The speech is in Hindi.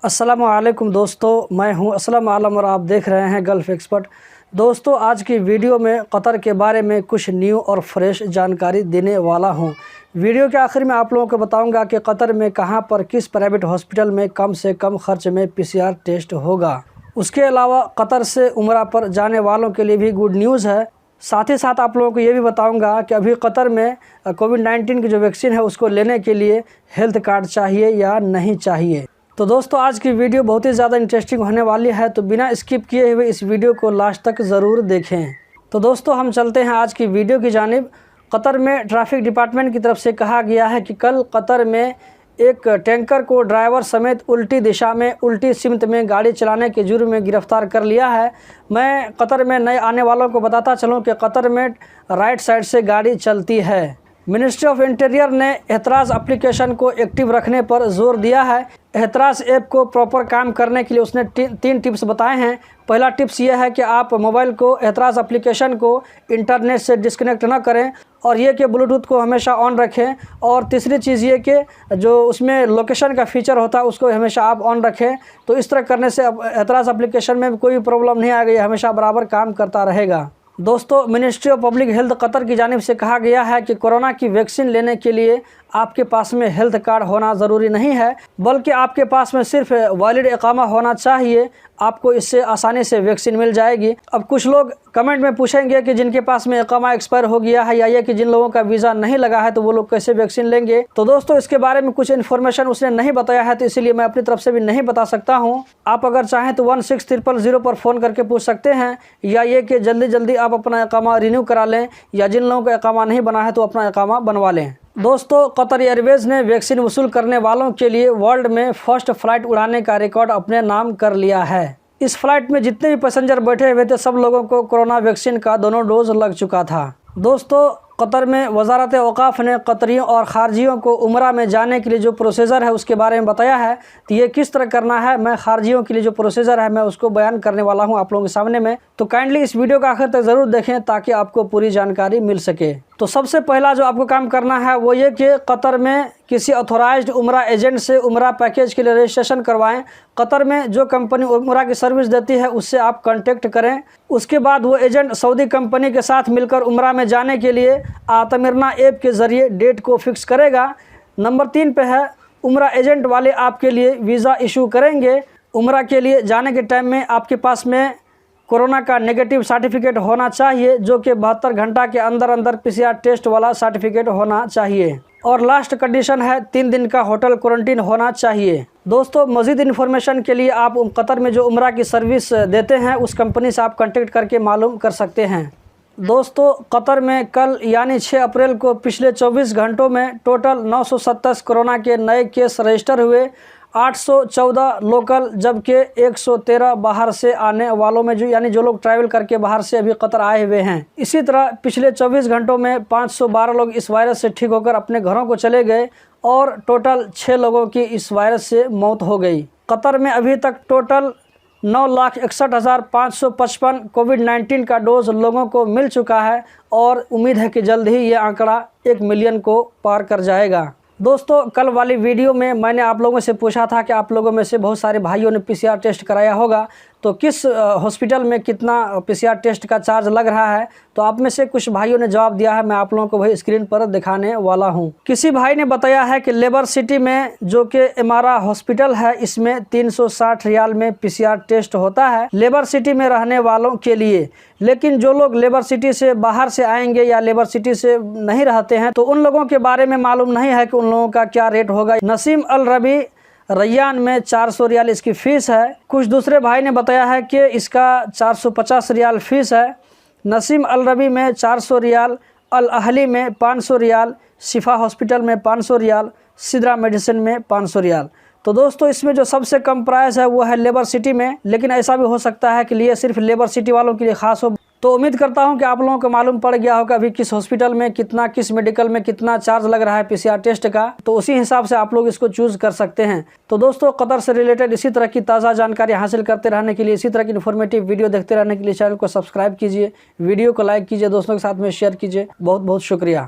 अस्सलाम वालेकुम दोस्तों, मैं हूं असलम आलम और आप देख रहे हैं गल्फ़ एक्सपर्ट। दोस्तों, आज की वीडियो में कतर के बारे में कुछ न्यू और फ्रेश जानकारी देने वाला हूं। वीडियो के आखिर में आप लोगों को बताऊंगा कि कतर में कहां पर किस प्राइवेट हॉस्पिटल में कम से कम खर्च में PCR टेस्ट होगा। उसके अलावा कतर से उम्रा पर जाने वालों के लिए भी गुड न्यूज़ है। साथ ही साथ आप लोगों को ये भी बताऊंगा कि अभी कतर में कोविड-19 की जो वैक्सीन है उसको लेने के लिए हेल्थ कार्ड चाहिए या नहीं चाहिए। तो दोस्तों, आज की वीडियो बहुत ही ज़्यादा इंटरेस्टिंग होने वाली है, तो बिना स्किप किए हुए इस वीडियो को लास्ट तक ज़रूर देखें। तो दोस्तों, हम चलते हैं आज की वीडियो की जानिब। कतर में ट्रैफिक डिपार्टमेंट की तरफ से कहा गया है कि कल कतर में एक टैंकर को ड्राइवर समेत उल्टी दिशा में उल्टी सिमत में गाड़ी चलाने के जुर्म में गिरफ्तार कर लिया है। मैं कतर में नए आने वालों को बताता चलूँ कि कतर में राइट साइड से गाड़ी चलती है। मिनिस्ट्री ऑफ इंटीरियर ने एहतराज़ एप्लीकेशन को एक्टिव रखने पर जोर दिया है। एहतराज़ ऐप को प्रॉपर काम करने के लिए उसने तीन टिप्स बताए हैं। पहला टिप्स ये है कि आप मोबाइल को एहतराज़ एप्लीकेशन को इंटरनेट से डिस्कनेक्ट ना करें और ये कि ब्लूटूथ को हमेशा ऑन रखें। और तीसरी चीज़ ये कि जो उसमें लोकेशन का फीचर होता है उसको हमेशा आप ऑन रखें। तो इस तरह करने से एहतराज़ एप्लीकेशन में कोई प्रॉब्लम नहीं आएगी, हमेशा बराबर काम करता रहेगा। दोस्तों, ministry of public health Qatar की जानिब से कहा गया है कि कोरोना की वैक्सीन लेने के लिए आपके पास में हेल्थ कार्ड होना ज़रूरी नहीं है, बल्कि आपके पास में सिर्फ वैलिड इकामा होना चाहिए। आपको इससे आसानी से वैक्सीन मिल जाएगी। अब कुछ लोग कमेंट में पूछेंगे कि जिनके पास में इकामा एक्सपायर हो गया है या ये कि जिन लोगों का वीज़ा नहीं लगा है तो वो लोग कैसे वैक्सीन लेंगे। तो दोस्तों, इसके बारे में कुछ इन्फॉर्मेशन उसने नहीं बताया है, तो इसीलिए मैं अपनी तरफ से भी नहीं बता सकता हूँ। आप अगर चाहें तो 16000 पर फ़ोन करके पूछ सकते हैं, या ये कि जल्दी आप अपना इकामा रिन्यू करा लें, या जिन लोगों का इकामा नहीं बना है तो अपना इकामा बनवा लें। दोस्तों, कतर एयरवेज़ ने वैक्सीन वसूल करने वालों के लिए वर्ल्ड में फर्स्ट फ्लाइट उड़ाने का रिकॉर्ड अपने नाम कर लिया है। इस फ्लाइट में जितने भी पैसेंजर बैठे हुए थे सब लोगों को कोरोना वैक्सीन का दोनों डोज लग चुका था। दोस्तों, कतर में वजारत औकाफ ने कतरियों और खारजियों को उम्रा में जाने के लिए जो प्रोसीजर है उसके बारे में बताया है। तो ये किस तरह करना है, मैं खारजियों के लिए जो प्रोसीजर है मैं उसको बयान करने वाला हूँ आप लोगों के सामने में। तो काइंडली इस वीडियो का आखिर तक ज़रूर देखें ताकि आपको पूरी जानकारी मिल सके। तो सबसे पहला जो आपको काम करना है वो ये कि कतर में किसी ऑथोराइज्ड उम्रा एजेंट से उम्रा पैकेज के लिए रजिस्ट्रेशन करवाएं। कतर में जो कंपनी उम्रा की सर्विस देती है उससे आप कांटेक्ट करें। उसके बाद वो एजेंट सऊदी कंपनी के साथ मिलकर उम्रा में जाने के लिए आतमिरना ऐप के ज़रिए डेट को फिक्स करेगा। नंबर 3 पे है, उम्रा एजेंट वाले आपके लिए वीज़ा इशू करेंगे। उम्रा के लिए जाने के टाइम में आपके पास में कोरोना का नेगेटिव सर्टिफिकेट होना चाहिए, जो कि 72 घंटा के अंदर PCR टेस्ट वाला सर्टिफिकेट होना चाहिए। और लास्ट कंडीशन है 3 दिन का होटल क्वारंटीन होना चाहिए। दोस्तों, मज़ीद इन्फॉर्मेशन के लिए आप कतर में जो उम्रा की सर्विस देते हैं उस कंपनी से आप कांटेक्ट करके मालूम कर सकते हैं। दोस्तों, कतर में कल यानी 6 अप्रैल को पिछले 24 घंटों में टोटल 927 कोरोना के नए केस रजिस्टर हुए। 814 लोकल, जबकि 113 बाहर से आने वालों में जो लोग ट्रैवल करके बाहर से अभी कतर आए हुए हैं। इसी तरह पिछले 24 घंटों में 512 लोग इस वायरस से ठीक होकर अपने घरों को चले गए और टोटल 6 लोगों की इस वायरस से मौत हो गई। कतर में अभी तक टोटल 9,61,555 कोविड-19 का डोज लोगों को मिल चुका है और उम्मीद है कि जल्द ही ये आंकड़ा 1 मिलियन को पार कर जाएगा। दोस्तों, कल वाली वीडियो में मैंने आप लोगों से पूछा था कि आप लोगों में से बहुत सारे भाइयों ने PCR टेस्ट कराया होगा, तो किस हॉस्पिटल में कितना PCR टेस्ट का चार्ज लग रहा है। तो आप में से कुछ भाइयों ने जवाब दिया है, मैं आप लोगों को वही स्क्रीन पर दिखाने वाला हूं। किसी भाई ने बताया है कि लेबर सिटी में जो कि एमारा हॉस्पिटल है इसमें 360 रियाल में PCR टेस्ट होता है लेबर सिटी में रहने वालों के लिए। लेकिन जो लोग लेबर सिटी से बाहर से आएंगे या लेबर सिटी से नहीं रहते हैं तो उन लोगों के बारे में मालूम नहीं है कि उन लोगों का क्या रेट होगा। नसीम अल रबी रैयान में 400 रियाल इसकी फ़ीस है। कुछ दूसरे भाई ने बताया है कि इसका 450 रियाल फ़ीस है। नसीम अल रबी में 400 रियाल, अल अहली में 500 रियाल, शिफा हॉस्पिटल में 500 रियाल, सिद्रा मेडिसिन में 500 रियाल। तो दोस्तों, इसमें जो सबसे कम प्राइस है वो है लेबर सिटी में, लेकिन ऐसा भी हो सकता है कि ये सिर्फ लेबर सिटी वालों के लिए ख़ास हो। तो उम्मीद करता हूं कि आप लोगों को मालूम पड़ गया होगा अभी किस हॉस्पिटल में कितना, किस मेडिकल में कितना चार्ज लग रहा है PCR टेस्ट का। तो उसी हिसाब से आप लोग इसको चूज़ कर सकते हैं। तो दोस्तों, कतर से रिलेटेड इसी तरह की ताज़ा जानकारी हासिल करते रहने के लिए, इसी तरह की इन्फॉर्मेटिव वीडियो देखते रहने के लिए चैनल को सब्सक्राइब कीजिए, वीडियो को लाइक कीजिए, दोस्तों के साथ में शेयर कीजिए। बहुत बहुत शुक्रिया।